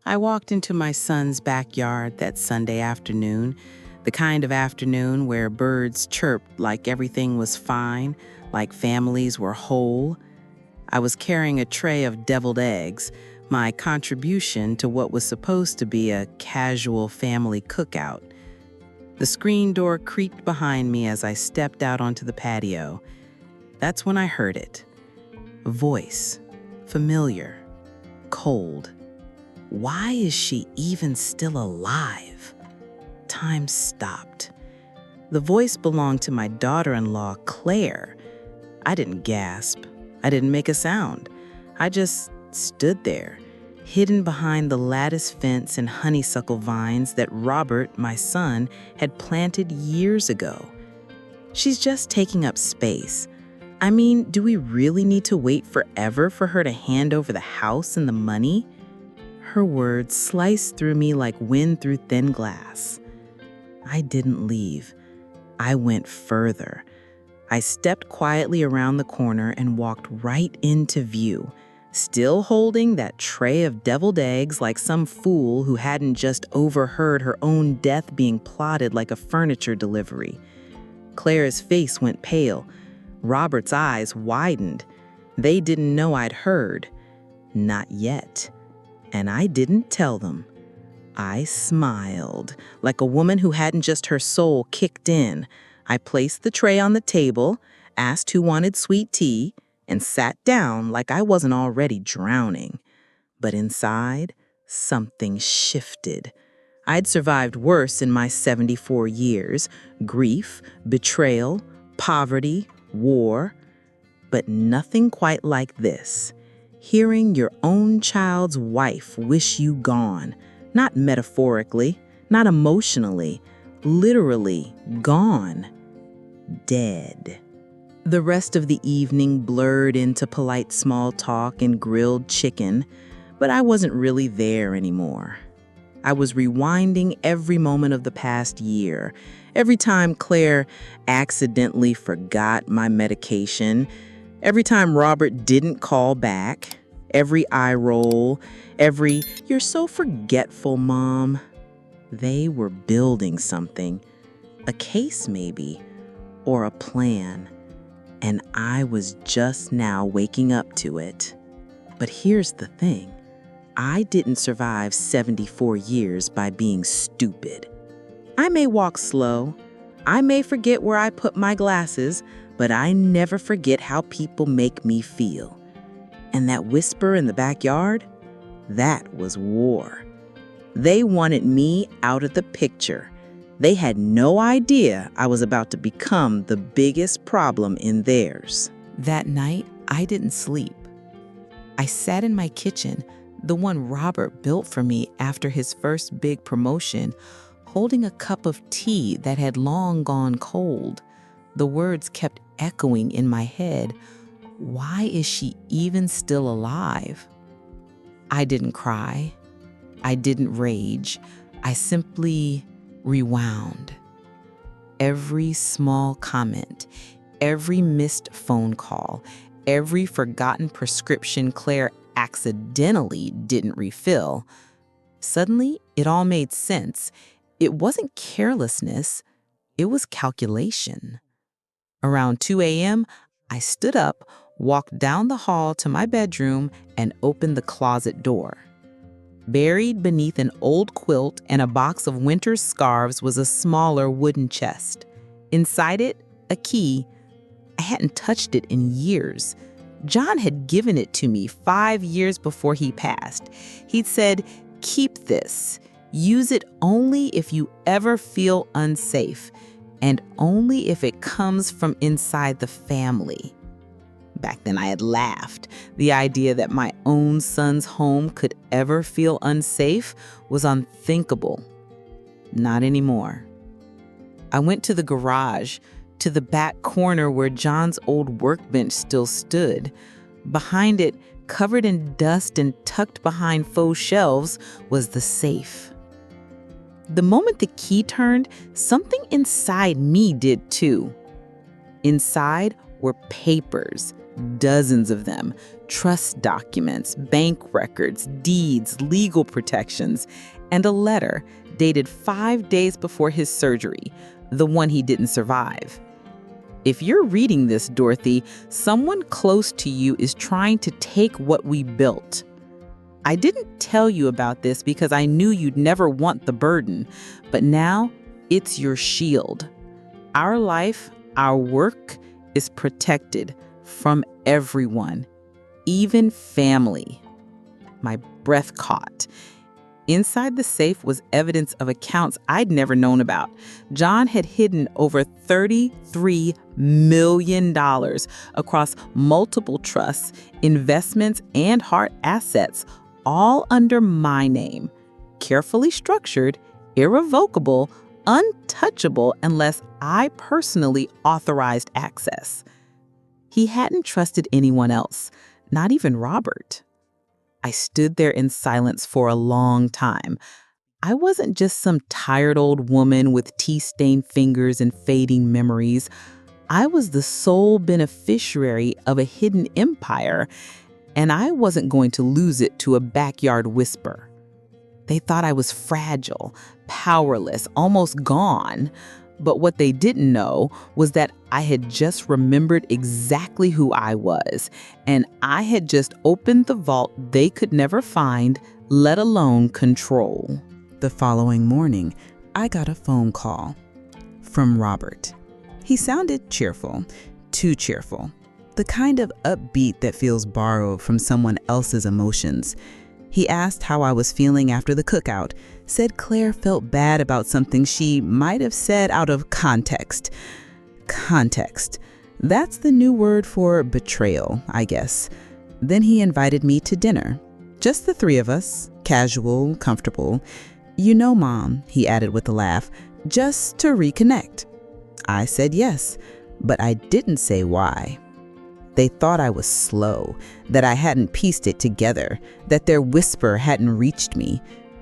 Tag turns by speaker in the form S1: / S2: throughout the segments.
S1: I walked into my son's backyard that Sunday afternoon, the kind of afternoon where birds chirped like everything was fine, like families were whole. I was carrying a tray of deviled eggs, my contribution to what was supposed to be a casual family cookout. The screen door creaked behind me as I stepped out onto the patio. That's when I heard it. A voice, familiar, cold. Why is she even still alive? Time stopped. The voice belonged to my daughter-in-law, Claire. I didn't gasp. I didn't make a sound. I just stood there, hidden behind the lattice fence and honeysuckle vines that Robert, my son, had planted years ago. She's just taking up space. I mean, do we really need to wait forever for her to hand over the house and the money? Her words sliced through me like wind through thin glass. I didn't leave. I went further. I stepped quietly around the corner and walked right into view, still holding that tray of deviled eggs like some fool who hadn't just overheard her own death being plotted like a furniture delivery. Claire's face went pale. Robert's eyes widened. They didn't know I'd heard. Not yet. And I didn't tell them. I smiled, like a woman who hadn't just her soul kicked in. I placed the tray on the table, asked who wanted sweet tea, and sat down like I wasn't already drowning. But inside, something shifted. I'd survived worse in my 74 years: grief, betrayal, poverty, war. But nothing quite like this. Hearing your own child's wife wish you gone, not metaphorically, not emotionally, literally gone, dead. The rest of the evening blurred into polite small talk and grilled chicken, but I wasn't really there anymore. I was rewinding every moment of the past year. Every time Claire accidentally forgot my medication, every time Robert didn't call back, every eye roll, every "you're so forgetful, Mom." They were building something, a case maybe, or a plan, and I was just now waking up to it. But here's the thing. I didn't survive 74 years by being stupid. I may walk slow, I may forget where I put my glasses, but I never forget how people make me feel. And that whisper in the backyard, that was war. They wanted me out of the picture. They had no idea I was about to become the biggest problem in theirs. That night, I didn't sleep. I sat in my kitchen, the one Robert built for me after his first big promotion, holding a cup of tea that had long gone cold. The words kept echoing in my head. Why is she even still alive? I didn't cry. I didn't rage. I simply rewound. Every small comment, every missed phone call, every forgotten prescription Claire accidentally didn't refill. Suddenly, it all made sense. It wasn't carelessness. It was calculation. Around 2 a.m., I stood up, walked down the hall to my bedroom, and opened the closet door. Buried beneath an old quilt and a box of winter scarves was a smaller wooden chest. Inside it, a key. I hadn't touched it in years. John had given it to me 5 years before he passed. He'd said, "Keep this. Use it only if you ever feel unsafe, and only if it comes from inside the family." Back then I had laughed. The idea that my own son's home could ever feel unsafe was unthinkable. Not anymore. I went to the garage, to the back corner where John's old workbench still stood. Behind it, covered in dust and tucked behind faux shelves, was the safe. The moment the key turned, something inside me did too. Inside were papers,
S2: dozens of them, trust documents, bank records, deeds, legal protections, and a letter dated 5 days before his surgery, the one he didn't survive. If you're reading this, Dorothy, someone close to you is trying to take what we built. I didn't tell you about this because I knew you'd never want the burden, but now it's your shield. Our life, our work is protected from everyone, even family. My breath caught. Inside the safe was evidence of accounts I'd never known about. John had hidden over $33 million across multiple trusts, investments, and hard assets, all under my name. Carefully structured, irrevocable, untouchable unless I personally authorized access. He hadn't trusted anyone else, not even Robert. I stood there in silence for a long time. I wasn't just some tired old woman with tea-stained fingers and fading memories. I was the sole beneficiary of a hidden empire, and I wasn't going to lose it to a backyard whisper. They thought I was fragile, powerless, almost gone. But what they didn't know was that I had just remembered exactly who I was, and I had just opened the vault they could never find, let alone control. The following morning, I got a phone call from Robert. He sounded cheerful, too cheerful, the kind of upbeat that feels borrowed from someone else's emotions. He asked how I was feeling after the cookout, said Claire felt bad about something she might have said out of context. Context. That's the new word for betrayal, I guess. Then he invited me to dinner. Just the three of us, casual, comfortable. You know, Mom, he added with a laugh, just to reconnect. I said yes, but I didn't say why. They thought I was slow, that I hadn't pieced it together, that their whisper hadn't reached me.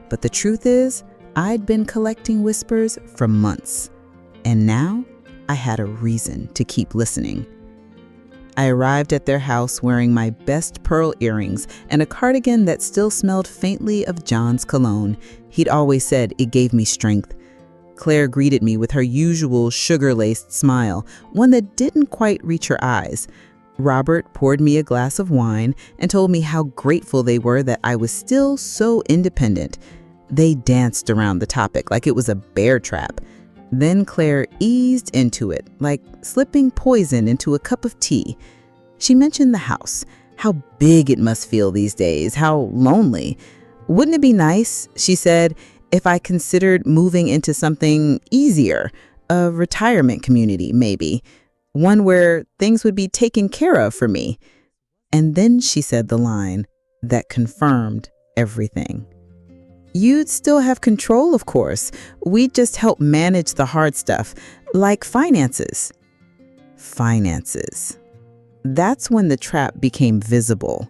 S2: But the truth is, I'd been collecting whispers for months. And now, I had a reason to keep listening. I arrived at their house wearing my best pearl earrings and a cardigan that still smelled faintly of John's cologne. He'd always said it gave me strength. Claire greeted me with her usual sugar-laced smile, one that didn't quite reach her eyes. Robert poured me a glass of wine and told me how grateful they were that I was still so independent. They danced around the topic like it was a bear trap. Then Claire eased into it, like slipping poison into a cup of tea. She mentioned the house, how big it must feel these days, how lonely. Wouldn't it be nice, she said, if I considered moving into something easier, a retirement community maybe. One where things would be taken care of for me. And then she said the line that confirmed everything. You'd still have control, of course. We'd just help manage the hard stuff, like finances. Finances. That's when the trap became visible.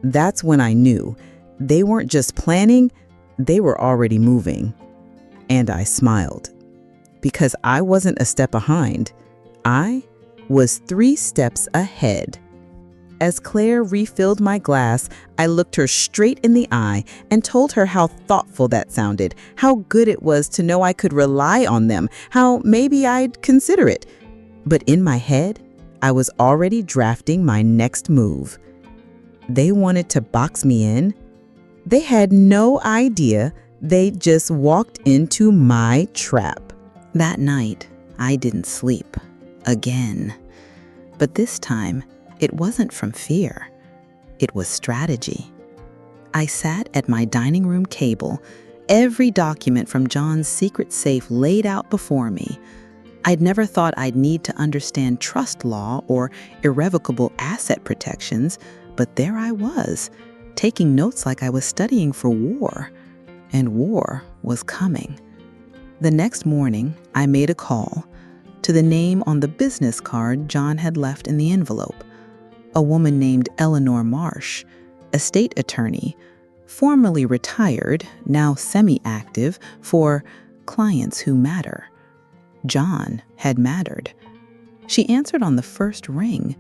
S2: That's when I knew they weren't just planning, they were already moving. And I smiled. Because I wasn't a step behind. I was 3 steps ahead. As Claire refilled my glass, I looked her straight in the eye and told her how thoughtful that sounded, how good it was to know I could rely on them, how maybe I'd consider it. But in my head, I was already drafting my next move. They wanted to box me in. They had no idea they just walked into my trap.
S1: That night, I didn't sleep. Again. But this time, it wasn't from fear. It was strategy. I sat at my dining room table, every document from John's secret safe laid out before me. I'd never thought I'd need to understand trust law or irrevocable asset protections, but there I was, taking notes like I was studying for war. And war was coming. The next morning, I made a call to the name on the business card John had left in the envelope. A woman named Eleanor Marsh, a state attorney, formerly retired, now semi-active, for clients who matter. John had mattered. She answered on the first ring,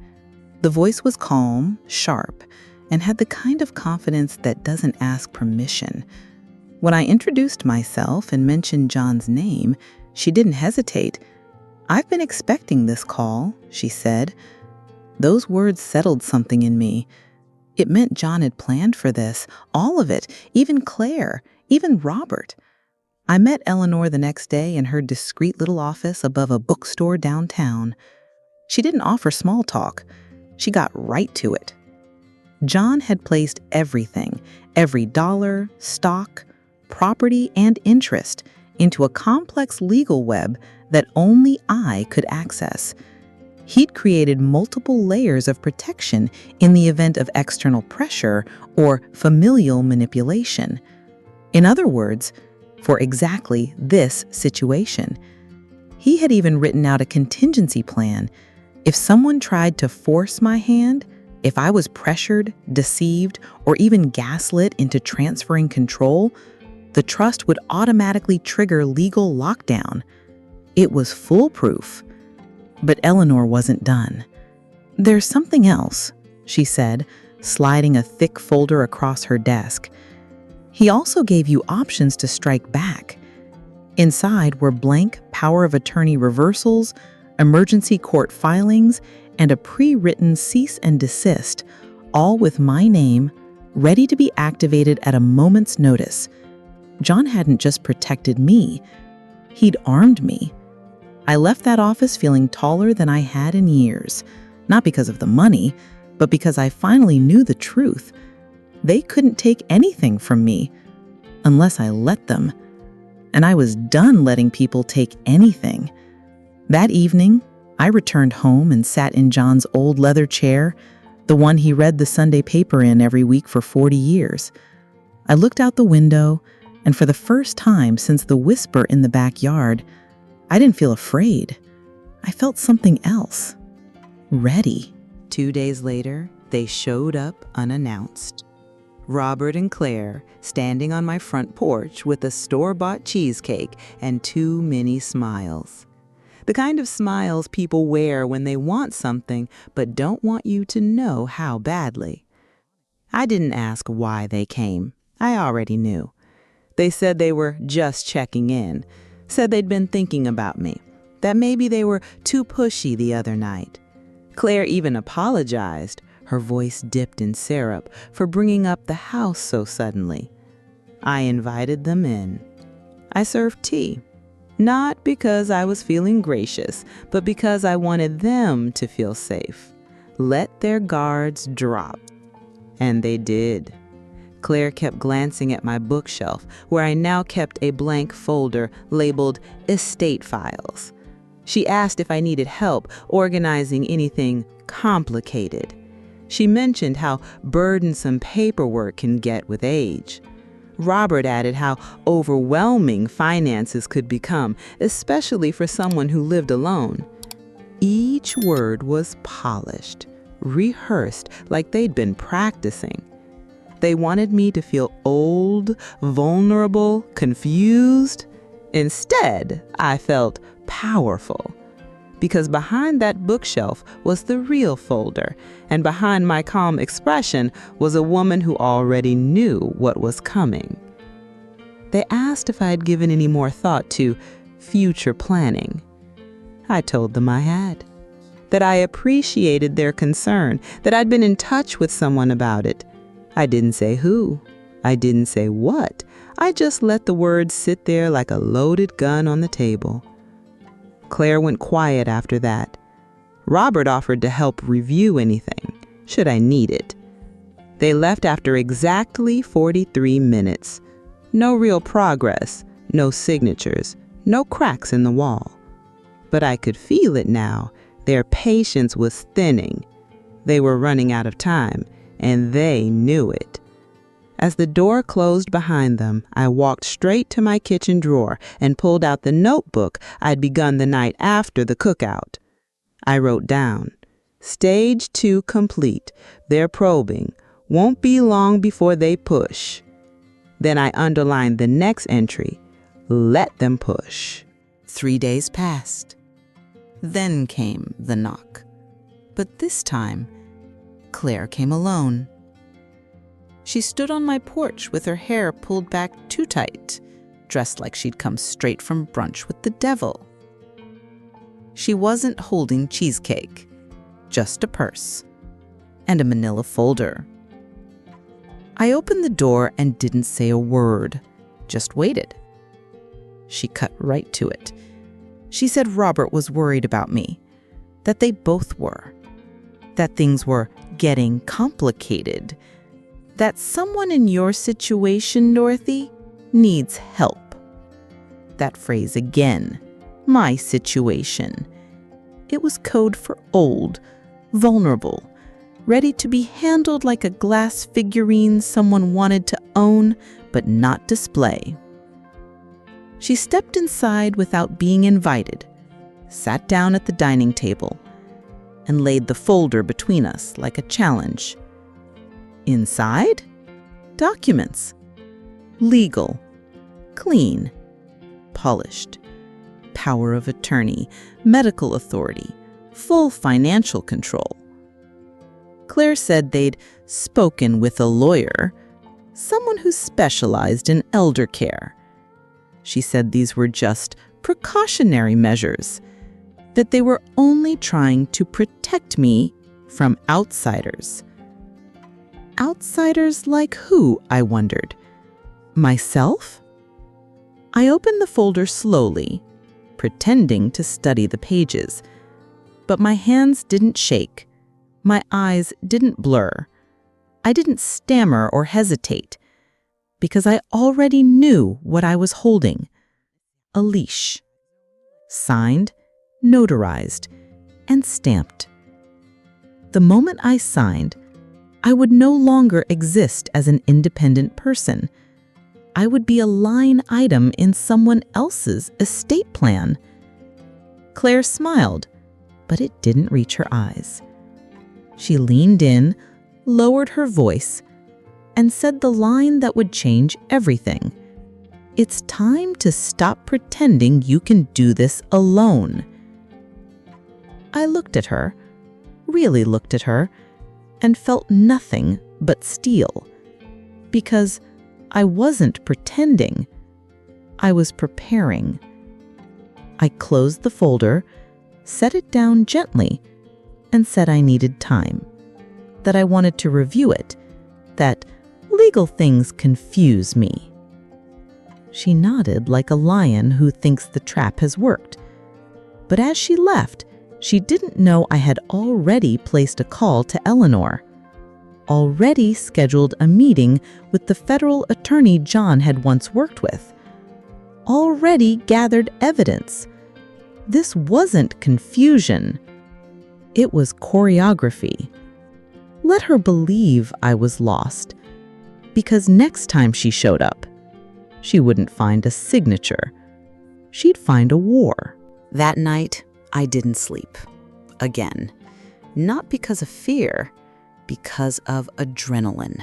S2: The voice was calm, sharp, and had the kind of confidence that doesn't ask permission. When I introduced myself and mentioned John's name, she didn't hesitate. "I've been expecting this call," she said. Those words settled something in me. It meant John had planned for this, all of it, even Claire, even Robert. I met Eleanor the next day in her discreet little office above a bookstore downtown. She didn't offer small talk. She got right to it. John had placed everything, every dollar, stock, property, and interest into a complex legal web that only I could access. He'd created multiple layers of protection in the event of external pressure or familial manipulation. In other words, for exactly this situation. He had even written out a contingency plan. If someone tried to force my hand, if I was pressured, deceived, or even gaslit into transferring control, the trust would automatically trigger legal lockdown. It was foolproof. But Eleanor wasn't done. "There's something else," she said, sliding a thick folder across her desk. "He also gave you options to strike back. Inside were blank power of attorney reversals, emergency court filings, and a pre-written cease and desist, all with my name, ready to be activated at a moment's notice. John hadn't just protected me, he'd armed me. I left that office feeling taller than I had in years, not because of the money, but because I finally knew the truth. They couldn't take anything from me unless I let them. And I was done letting people take anything. That evening, I returned home and sat in John's old leather chair, the one he read the Sunday paper in every week for 40 years. I looked out the window, and for the first time since the whisper in the backyard, I didn't feel afraid. I felt something else. Ready. 2 days later, they showed up unannounced. Robert and Claire standing on my front porch with a store-bought cheesecake and too many smiles. The kind of smiles people wear when they want something but don't want you to know how badly. I didn't ask why they came. I already knew. They said they were just checking in, said they'd been thinking about me, that maybe they were too pushy the other night. Claire even apologized, her voice dipped in syrup, for bringing up the house so suddenly. I invited them in. I served tea, not because I was feeling gracious, but because I wanted them to feel safe. Let their guards drop. And they did. Claire kept glancing at my bookshelf, where I now kept a blank folder labeled Estate Files. She asked if I needed help organizing anything complicated. She mentioned how burdensome paperwork can get with age. Robert added how overwhelming finances could become, especially for someone who lived alone. Each word was polished, rehearsed like they'd been practicing. They wanted me to feel old, vulnerable, confused. Instead, I felt powerful. Because behind that bookshelf was the real folder, and behind my calm expression was a woman who already knew what was coming. They asked if I had given any more thought to future planning. I told them I had. That I appreciated their concern, that I'd been in touch with someone about it. I didn't say who. I didn't say what. I just let the words sit there like a loaded gun on the table. Claire went quiet after that. Robert offered to help review anything, should I need it. They left after exactly 43 minutes. No real progress, no signatures, no cracks in the wall. But I could feel it now. Their patience was thinning. They were running out of time, and they knew it. As the door closed behind them, I walked straight to my kitchen drawer and pulled out the notebook I'd begun the night after the cookout. I wrote down, "Stage 2 complete. They're probing. Won't be long before they push." Then I underlined the next entry, "Let them push."
S1: 3 days passed. Then came the knock. But this time,
S2: Claire came alone. She stood on my porch with her hair pulled back too tight, dressed like she'd come straight from brunch with the devil. She wasn't holding cheesecake, just a purse and a manila folder. I opened the door and didn't say a word, just waited. She cut right to it. She said Robert was worried about me, that they both were, that things were getting complicated, that someone in your situation, Dorothy, needs help. That phrase again, my situation. It was code for old, vulnerable, ready to be handled like a glass figurine someone wanted to own but not display. She stepped inside without being invited, sat down at the dining table, and laid the folder between us like a challenge. Inside? Documents. Legal. Clean. Polished. Power of attorney, medical authority, full financial control. Claire said they'd spoken with a lawyer, someone who specialized in elder care. She said these were just precautionary measures, that they were only trying to protect me from outsiders. Outsiders like who, I wondered. Myself? I opened the folder slowly, pretending to study the pages, but my hands didn't shake. My eyes didn't blur. I didn't stammer or hesitate, because I already knew what I was holding. A leash. Signed, notarized, and stamped. The moment I signed, I would no longer exist as an independent person. I would be a line item in someone else's estate plan. Claire smiled, but it didn't reach her eyes. She leaned in, lowered her voice, and said the line that would change everything. It's time to stop pretending you can do this alone. I looked at her, really looked at her, and felt nothing but steel. Because I wasn't pretending. I was preparing. I closed the folder, set it down gently, and said I needed time, that I wanted to review it, that legal things confuse me. She nodded like a lion who thinks the trap has worked. But as she left, she didn't know I had already placed a call to Eleanor, already scheduled a meeting with the federal attorney John had once worked with, already gathered evidence. This wasn't confusion. It was choreography. Let her believe I was lost, because next time she showed up, she wouldn't find a signature. She'd find a war.
S1: That night, I didn't sleep. Again. Not because of fear, because of adrenaline.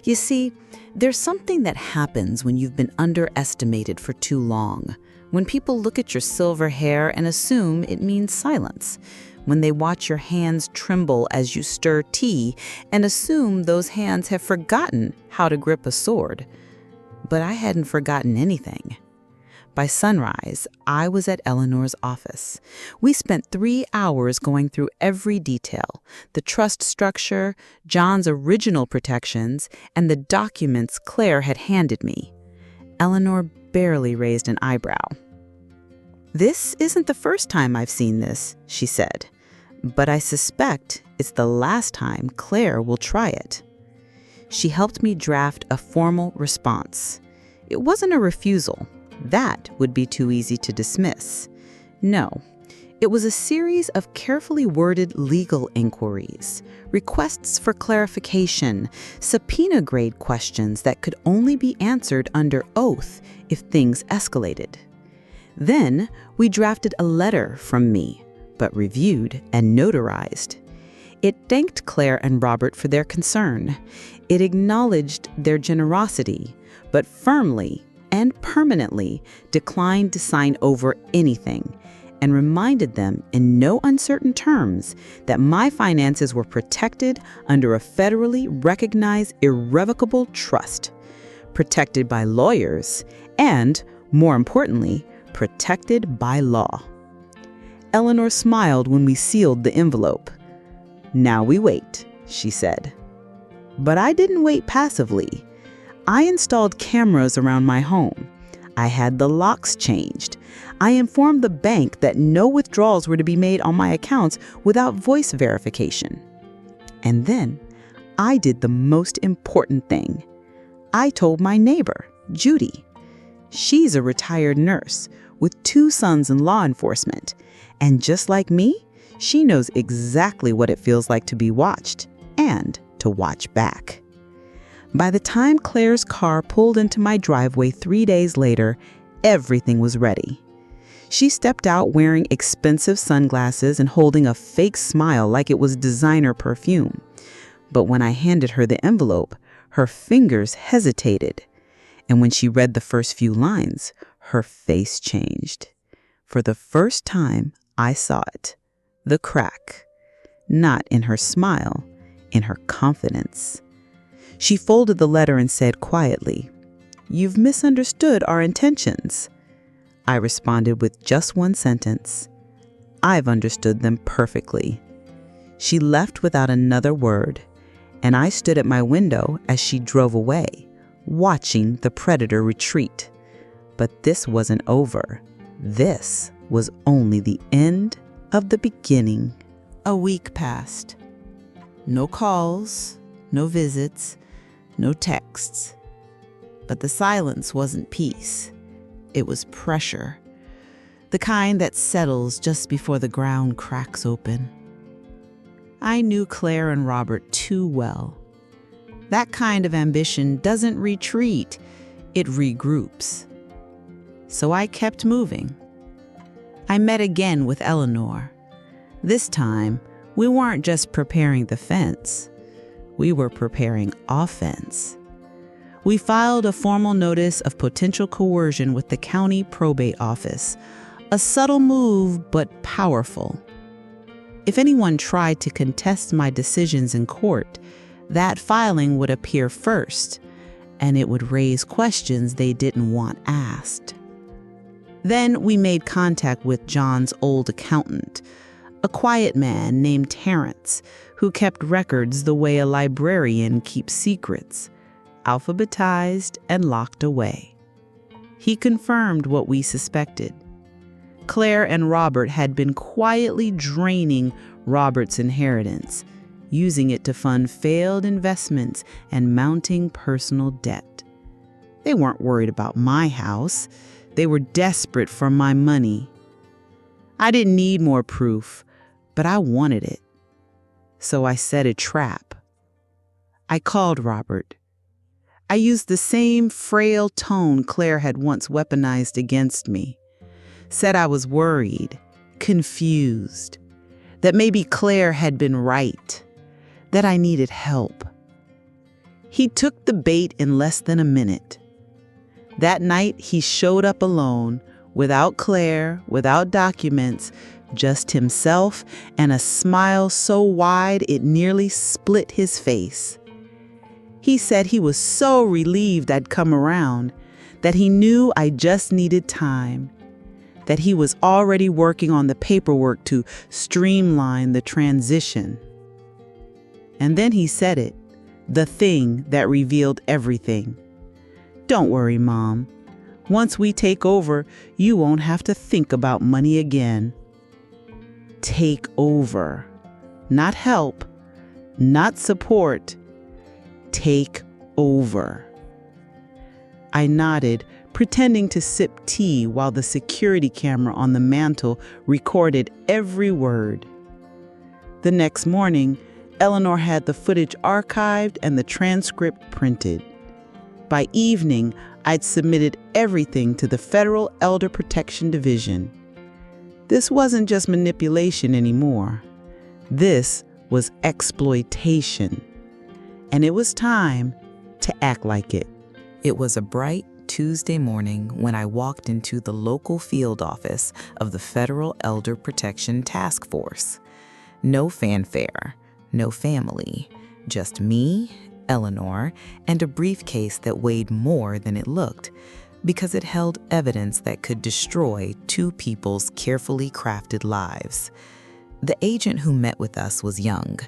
S1: You see, there's something that happens when you've been underestimated for too long. When people look at your silver hair and assume it means silence. When they watch your hands tremble as you stir tea and assume those hands have forgotten how to grip a sword. But I hadn't forgotten anything. By sunrise, I was at Eleanor's office. We spent 3 hours going through every detail, the trust structure, John's original protections, and the documents Claire had handed me. Eleanor barely raised an eyebrow. "This isn't the first time I've seen this," she said, "but I suspect it's the last time Claire will try it." She helped me draft a formal response. It wasn't a refusal. That would be too easy to dismiss. No, it was a series of carefully worded legal inquiries, requests for clarification, subpoena-grade questions that could only be answered under oath if things escalated. Then we drafted a letter from me, but reviewed and notarized. It thanked Claire and Robert for their concern. It acknowledged their generosity, but firmly and permanently declined to sign over anything,
S2: and reminded them in no uncertain terms that my finances were protected under a federally recognized irrevocable trust, protected by lawyers, and, more importantly, protected by law. Eleanor smiled when we sealed the envelope. "Now we wait," she said. But I didn't wait passively. I installed cameras around my home. I had the locks changed. I informed the bank that no withdrawals were to be made on my accounts without voice verification. And then I did the most important thing. I told my neighbor, Judy. She's a retired nurse with 2 sons in law enforcement. And just like me, she knows exactly what it feels like to be watched and to watch back. By the time Claire's car pulled into my driveway 3 days later, everything was ready. She stepped out wearing expensive sunglasses and holding a fake smile like it was designer perfume. But when I handed her the envelope, her fingers hesitated. And when she read the first few lines, her face changed. For the first time, I saw it. The crack. Not in her smile, in her confidence. She folded the letter and said quietly, "You've misunderstood our intentions." I responded with just one sentence. "I've understood them perfectly." She left without another word, and I stood at my window as she drove away, watching the predator retreat. But this wasn't over. This was only the end of the beginning. A week passed. No calls, no visits, no texts. But the silence wasn't peace. It was pressure. The kind that settles just before the ground cracks open. I knew Claire and Robert too well. That kind of ambition doesn't retreat, it regroups. So I kept moving. I met again with Eleanor. This time, we weren't just preparing the fence. We were preparing offense. We filed a formal notice of potential coercion with the county probate office, a subtle move but powerful. If anyone tried to contest my decisions in court, that filing would appear first, and it would raise questions they didn't want asked. Then we made contact with John's old accountant, a quiet man named Terrence, who kept records the way a librarian keeps secrets, alphabetized and locked away. He confirmed what we suspected. Claire and Robert had been quietly draining Robert's inheritance, using it to fund failed investments and mounting personal debt. They weren't worried about my house. They were desperate for my money. I didn't need more proof, but I wanted it. So I set a trap. I called Robert. I used the same frail tone Claire had once weaponized against me. Said I was worried, confused, that maybe Claire had been right, that I needed help. He took the bait in less than a minute. That night, he showed up alone, without Claire, without documents, just himself and a smile so wide it nearly split his face. He said he was so relieved I'd come around, that he knew I just needed time, that he was already working on the paperwork to streamline the transition. And then he said it, the thing that revealed everything. "Don't worry, Mom. Once we take over, you won't have to think about money again." Take over. Not help. Not support. Take over. I nodded, pretending to sip tea while the security camera on the mantel recorded every word. The next morning, Eleanor had the footage archived and the transcript printed. By evening, I'd submitted everything to the Federal Elder Protection Division. This wasn't just manipulation anymore. This was exploitation. And it was time to act like it. It was a bright, Tuesday morning when I walked into the local field office of the Federal Elder Protection Task Force. No fanfare, no family, just me, Eleanor, and a briefcase that weighed more than it looked because it held evidence that could destroy two people's carefully crafted lives. The agent who met with us was young.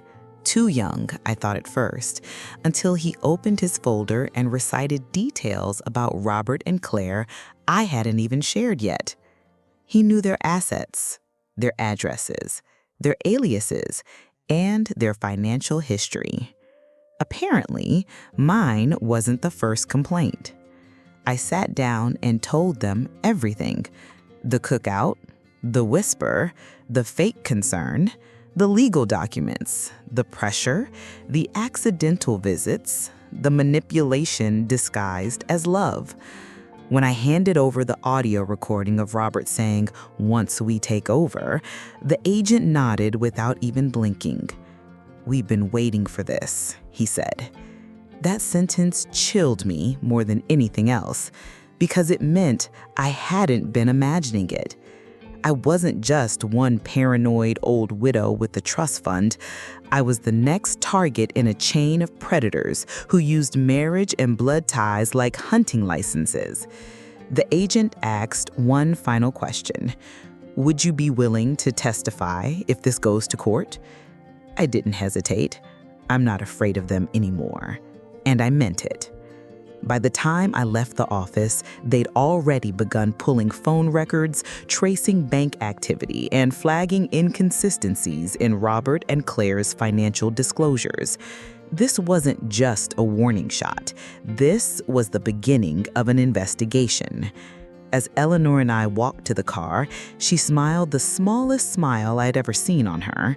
S2: Too young, I thought at first, until he opened his folder and recited details about Robert and Claire I hadn't even shared yet. He knew their assets, their addresses, their aliases, and their financial history. Apparently, mine wasn't the first complaint. I sat down and told them everything: the cookout, the whisper, the fake concern, the legal documents, the pressure, the accidental visits, the manipulation disguised as love. When I handed over the audio recording of Robert saying, "Once we take over," the agent nodded without even blinking. "We've been waiting for this," he said. That sentence chilled me more than anything else, because it meant I hadn't been imagining it. I wasn't just one paranoid old widow with a trust fund. I was the next target in a chain of predators who used marriage and blood ties like hunting licenses. The agent asked one final question: "Would you be willing to testify if this goes to court?" I didn't hesitate. I'm not afraid of them anymore. And I meant it. By the time I left the office, they'd already begun pulling phone records, tracing bank activity, and flagging inconsistencies in Robert and Claire's financial disclosures. This wasn't just a warning shot. This was the beginning of an investigation. As Eleanor and I walked to the car, she smiled the smallest smile I'd ever seen on her.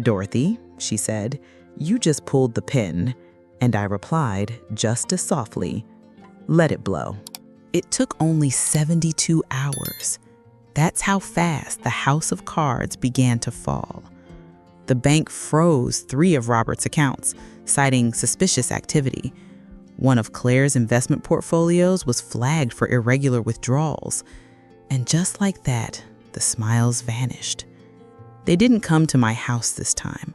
S2: "Dorothy," she said, "you just pulled the pin." And I replied, just as softly, "Let it blow." It took only 72 hours. That's how fast the house of cards began to fall. The bank froze 3 of Robert's accounts, citing suspicious activity. One of Claire's investment portfolios was flagged for irregular withdrawals. And just like that, the smiles vanished. They didn't come to my house this time.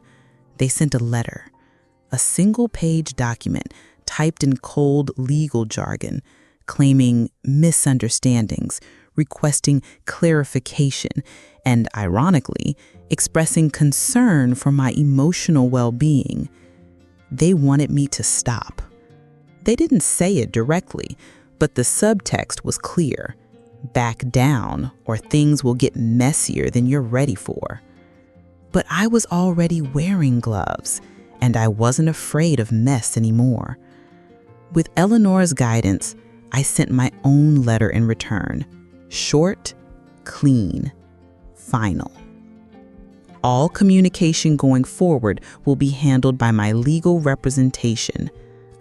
S2: They sent a letter. A single-page document typed in cold legal jargon, claiming misunderstandings, requesting clarification, and, ironically, expressing concern for my emotional well-being. They wanted me to stop. They didn't say it directly, but the subtext was clear: back down, or things will get messier than you're ready for. But I was already wearing gloves, and I wasn't afraid of mess anymore. With Eleanor's guidance, I sent my own letter in return. Short, clean, final. All communication going forward will be handled by my legal representation.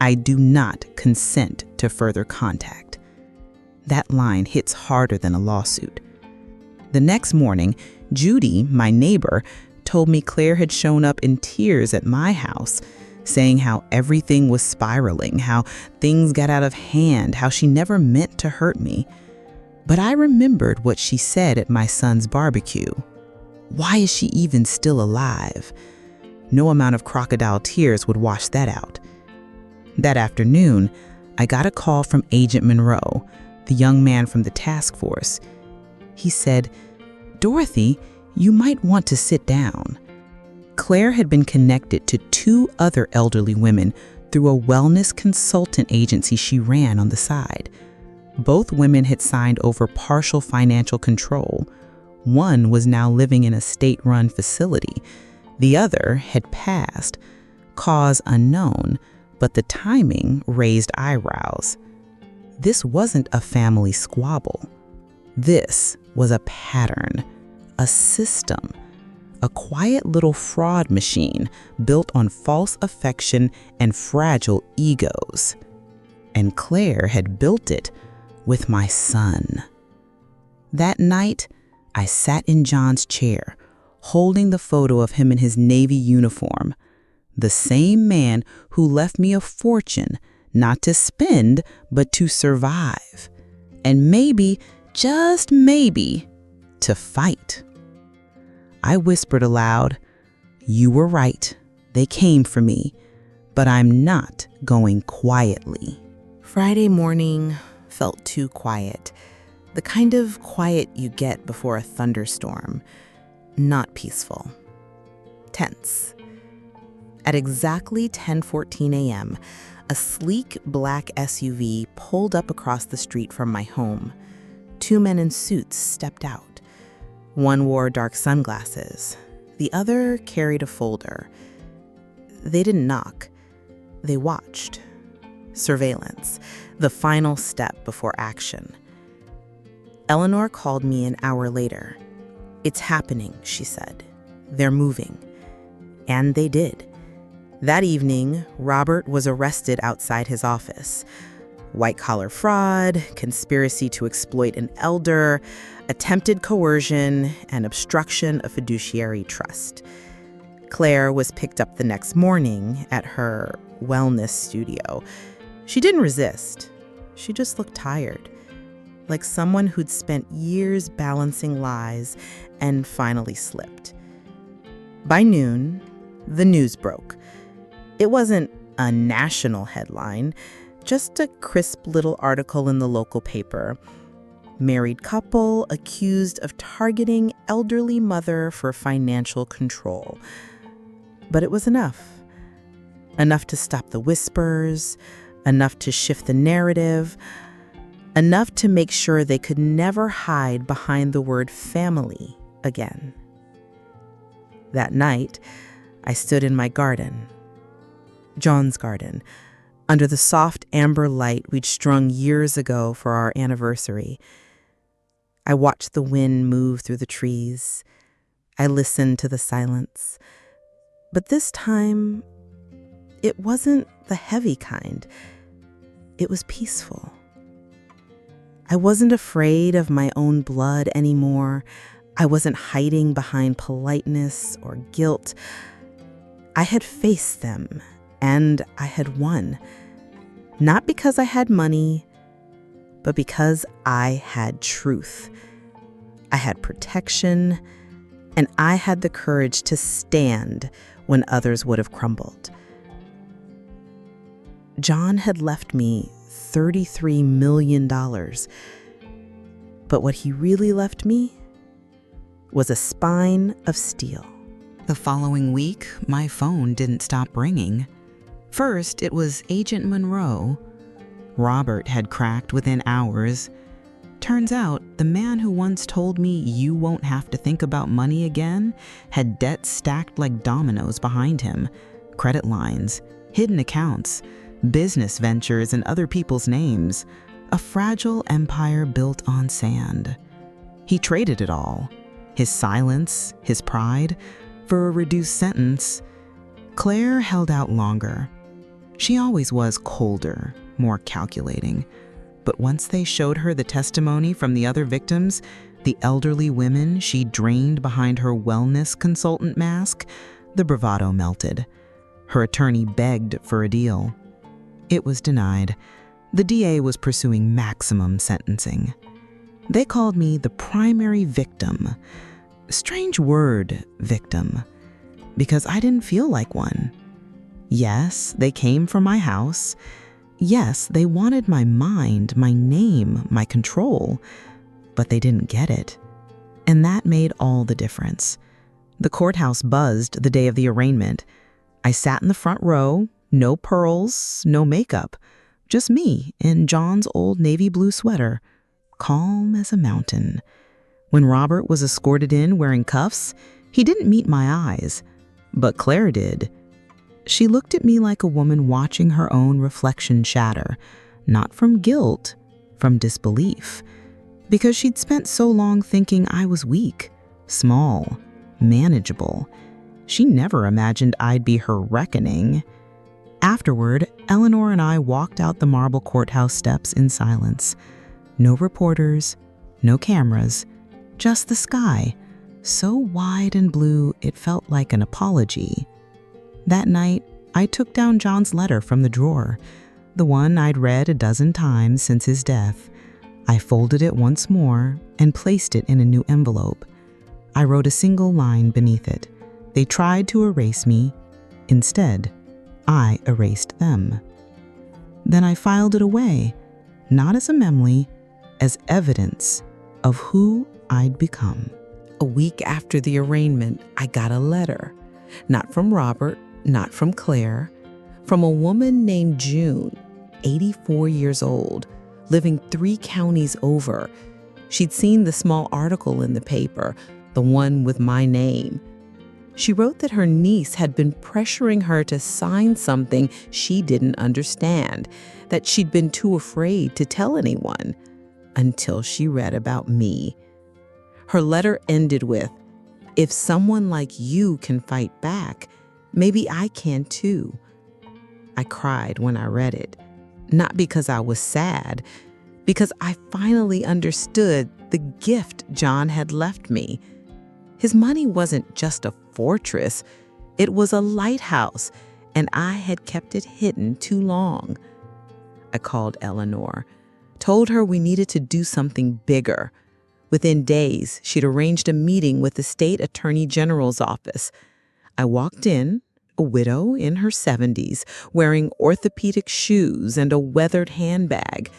S2: I do not consent to further contact. That line hits harder than a lawsuit. The next morning, Judy, my neighbor, told me Claire had shown up in tears at my house, saying how everything was spiraling, how things got out of hand, how she never meant to hurt me. But I remembered what she said at my son's barbecue. Why is she even still alive? No amount of crocodile tears would wash that out. That afternoon, I got a call from Agent Monroe, the young man from the task force. He said, "Dorothy, you might want to sit down." Claire had been connected to 2 other elderly women through a wellness consultant agency she ran on the side. Both women had signed over partial financial control. One was now living in a state-run facility. The other had passed. Cause unknown, but the timing raised eyebrows. This wasn't a family squabble. This was a pattern. A system, a quiet little fraud machine built on false affection and fragile egos. And Claire had built it with my son. That night, I sat in John's chair, holding the photo of him in his Navy uniform, the same man who left me a fortune not to spend, but to survive. And maybe, just maybe, to fight. I whispered aloud, "You were right. They came for me, but I'm not going quietly."
S1: Friday morning felt too quiet. The kind of quiet you get before a thunderstorm. Not peaceful. Tense. At exactly 10:14 a.m., a sleek black SUV pulled up across the street from my home. Two men in suits stepped out. One wore dark sunglasses. The other carried a folder. They didn't knock. They watched. Surveillance, the final step before action. Eleanor called me an hour later. "It's happening," she said. "They're moving." And they did. That evening, Robert was arrested outside his office. White-collar fraud, conspiracy to exploit an elder, attempted coercion, and obstruction of fiduciary trust. Claire was picked up the next morning at her wellness studio. She didn't resist. She just looked tired, like someone who'd spent years balancing lies and finally slipped. By noon, the news broke. It wasn't a national headline, just a crisp little article in the local paper. Married couple accused of targeting elderly mother for financial control. But it was enough. Enough to stop the whispers, enough to shift the narrative, enough to make sure they could never hide behind the word family again. That night, I stood in my garden, John's garden, under the soft amber light we'd strung years ago for our anniversary. I watched the wind move through the trees. I listened to the silence. But this time, it wasn't the heavy kind. It was peaceful. I wasn't afraid of my own blood anymore. I wasn't hiding behind politeness or guilt. I had faced them, and I had won. Not because I had money, but because I had truth. I had protection, and I had the courage to stand when others would have crumbled. John had left me $33 million, but what he really left me was a spine of steel.
S2: The following week, my phone didn't stop ringing. First, it was Agent Monroe. Robert had cracked within hours. Turns out, the man who once told me you won't have to think about money again had debts stacked like dominoes behind him, credit lines, hidden accounts, business ventures in other people's names, a fragile empire built on sand. He traded it all, his silence, his pride, for a reduced sentence. Claire held out longer. She always was colder, more calculating. But once they showed her the testimony from the other victims, the elderly women she drained behind her wellness consultant mask, the bravado melted. Her attorney begged for a deal. It was denied. The DA was pursuing maximum sentencing. They called me the primary victim. Strange word, victim, because I didn't feel like one. Yes, they came for my house. Yes, they wanted my mind, my name, my control, but they didn't get it. And that made all the difference. The courthouse buzzed the day of the arraignment. I sat in the front row, no pearls, no makeup, just me in John's old navy blue sweater, calm as a mountain. When Robert was escorted in wearing cuffs, he didn't meet my eyes, but Claire did. She looked at me like a woman watching her own reflection shatter, not from guilt, from disbelief, because she'd spent so long thinking I was weak, small, manageable. She never imagined I'd be her reckoning. Afterward, Eleanor and I walked out the marble courthouse steps in silence. No reporters, no cameras, just the sky, so wide and blue it felt like an apology. That night, I took down John's letter from the drawer. the one I'd read a dozen times since his death. I folded it once more and placed it in a new envelope. I wrote a single line beneath it. They tried to erase me. Instead, I erased them. Then I filed it away, not as a memory, as evidence of who I'd become. A week after the arraignment, I got a letter. Not from Robert, not from Claire, from a woman named June, 84 years old, living 3 counties over. She'd seen the small article in the paper, the one with my name. She wrote that her niece had been pressuring her to sign something she didn't understand, that she'd been too afraid to tell anyone, until she read about me. Her letter ended with, "If someone like you can fight back, maybe I can too." I cried when I read it, not because I was sad, because I finally understood the gift John had left me. His money wasn't just a fortress, it was a lighthouse, and I had kept it hidden too long. I called Eleanor, told her we needed to do something bigger. Within days, she'd arranged a meeting with the state attorney general's office. I walked in, a widow in her 70s, wearing orthopedic shoes and a weathered handbag.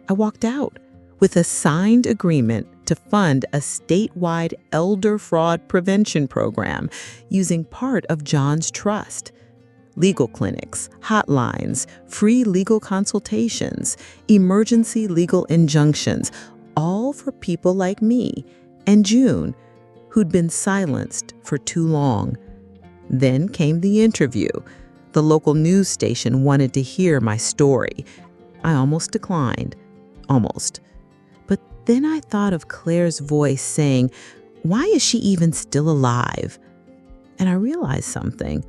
S2: I walked out with a signed agreement to fund a statewide elder fraud prevention program using part of John's trust. Legal clinics, hotlines, free legal consultations, emergency legal injunctions, all for people like me and June, who'd been silenced for too long. Then came the interview. The local news station wanted to hear my story. I almost declined. Almost. But then I thought of Claire's voice saying, "Why is she even still alive?" And I realized something.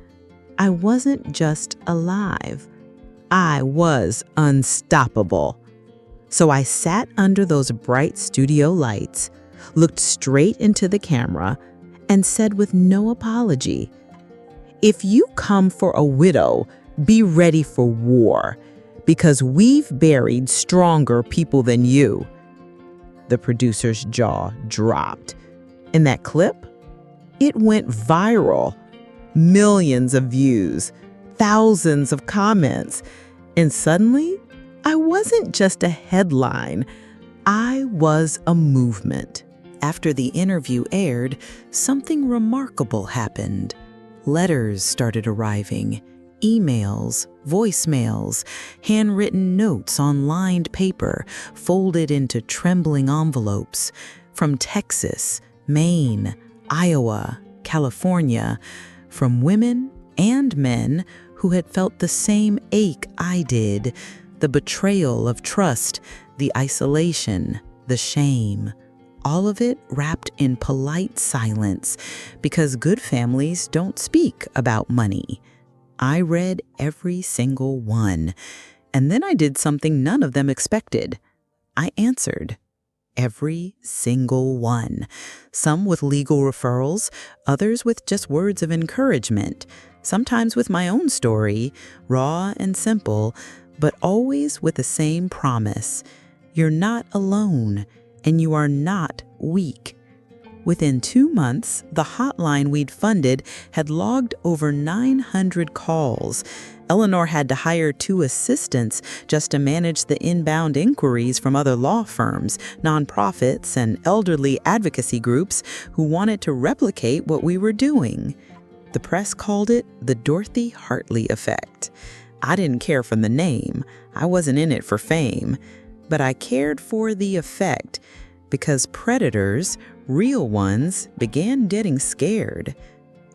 S2: I wasn't just alive. I was unstoppable. So I sat under those bright studio lights, looked straight into the camera, and said with no apology, "If you come for a widow, be ready for war, because we've buried stronger people than you." The producer's jaw dropped. In that clip, it went viral. Millions of views, thousands of comments, and suddenly, I wasn't just a headline, I was a movement. After the interview aired, something remarkable happened. Letters started arriving, emails, voicemails, handwritten notes on lined paper, folded into trembling envelopes, from Texas, Maine, Iowa, California, from women and men who had felt the same ache I did, the betrayal of trust, the isolation, the shame. All of it wrapped in polite silence, because good families don't speak about money. I read every single one, and then I did something none of them expected. I answered every single one, some with legal referrals, others with just words of encouragement, sometimes with my own story, raw and simple, but always with the same promise: you're not alone, and you are not weak. Within 2 months, the hotline we'd funded had logged over 900 calls. Eleanor had to hire 2 assistants just to manage the inbound inquiries from other law firms, nonprofits, and elderly advocacy groups who wanted to replicate what we were doing. The press called it the Dorothy Hartley effect. I didn't care for the name. I wasn't in it for fame. But I cared for the effect, because predators, real ones, began getting scared.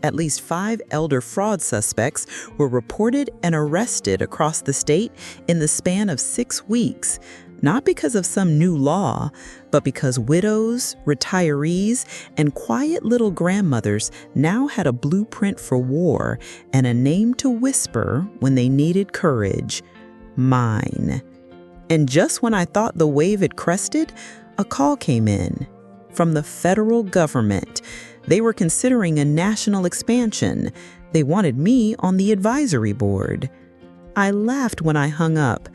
S2: At least 5 elder fraud suspects were reported and arrested across the state in the span of 6 weeks, not because of some new law, but because widows, retirees, and quiet little grandmothers now had a blueprint for war and a name to whisper when they needed courage: mine. And just when I thought the wave had crested, a call came in from the federal government. They were considering a national expansion. They wanted me on the advisory board. I laughed when I hung up.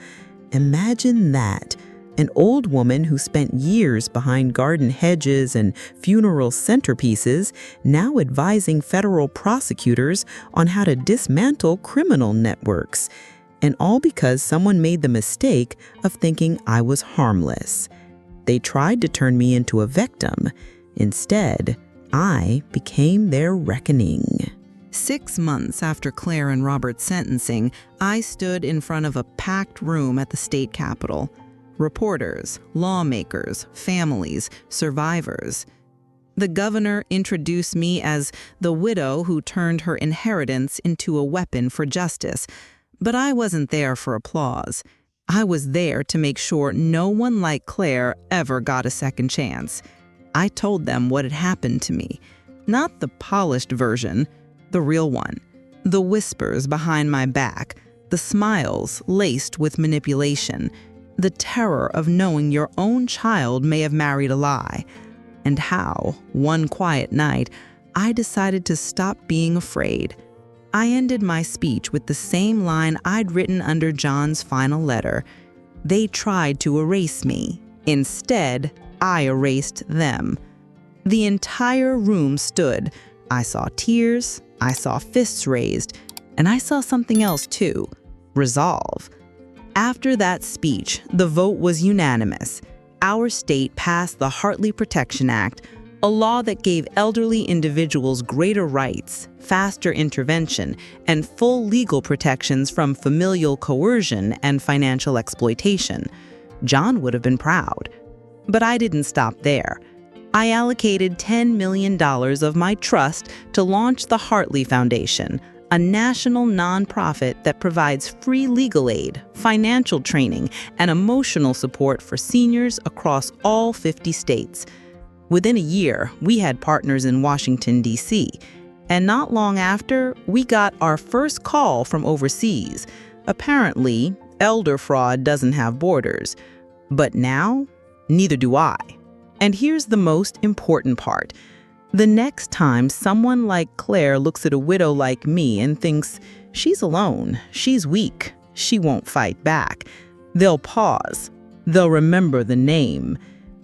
S2: Imagine that. An old woman who spent years behind garden hedges and funeral centerpieces now advising federal prosecutors on how to dismantle criminal networks. And all because someone made the mistake of thinking I was harmless. They tried to turn me into a victim. Instead, I became their reckoning.
S3: 6 months after Claire and Robert's sentencing, I stood in front of a packed room at the state capitol. Reporters, lawmakers, families, survivors. The governor introduced me as the widow who turned her inheritance into a weapon for justice. But I wasn't there for applause. I was there to make sure no one like Claire ever got a second chance. I told them what had happened to me. Not the polished version, the real one. The whispers behind my back, the smiles laced with manipulation, the terror of knowing your own child may have married a lie, and how, one quiet night, I decided to stop being afraid. I ended my speech with the same line I'd written under John's final letter. They tried to erase me. Instead, I erased them. The entire room stood. I saw tears, I saw fists raised, and I saw something else too: resolve. After that speech, the vote was unanimous. Our state passed the Hartley Protection Act, a law that gave elderly individuals greater rights, faster intervention, and full legal protections from familial coercion and financial exploitation. John would have been proud. But I didn't stop there. I allocated $10 million of my trust to launch the Hartley Foundation, a national nonprofit that provides free legal aid, financial training, and emotional support for seniors across all 50 states. Within a year, we had partners in Washington, D.C., and not long after, we got our first call from overseas. Apparently, elder fraud doesn't have borders. But now, neither do I. And here's the most important part. The next time someone like Claire looks at a widow like me and thinks, she's alone, she's weak, she won't fight back, they'll pause. They'll remember the name.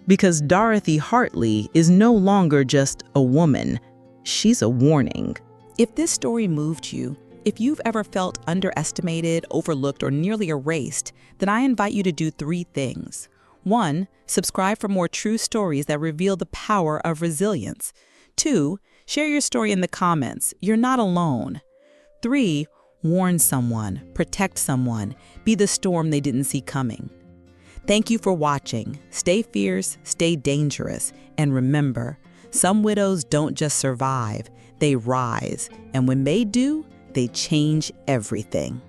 S3: Because Dorothy Hartley is no longer just a woman. She's a warning.
S4: If this story moved you, if you've ever felt underestimated, overlooked, or nearly erased, then I invite you to do 3 things. 1, subscribe for more true stories that reveal the power of resilience. 2, share your story in the comments. You're not alone. 3, warn someone, protect someone, be the storm they didn't see coming. Thank you for watching. Stay fierce, stay dangerous, and remember, some widows don't just survive, they rise. And when they do, they change everything.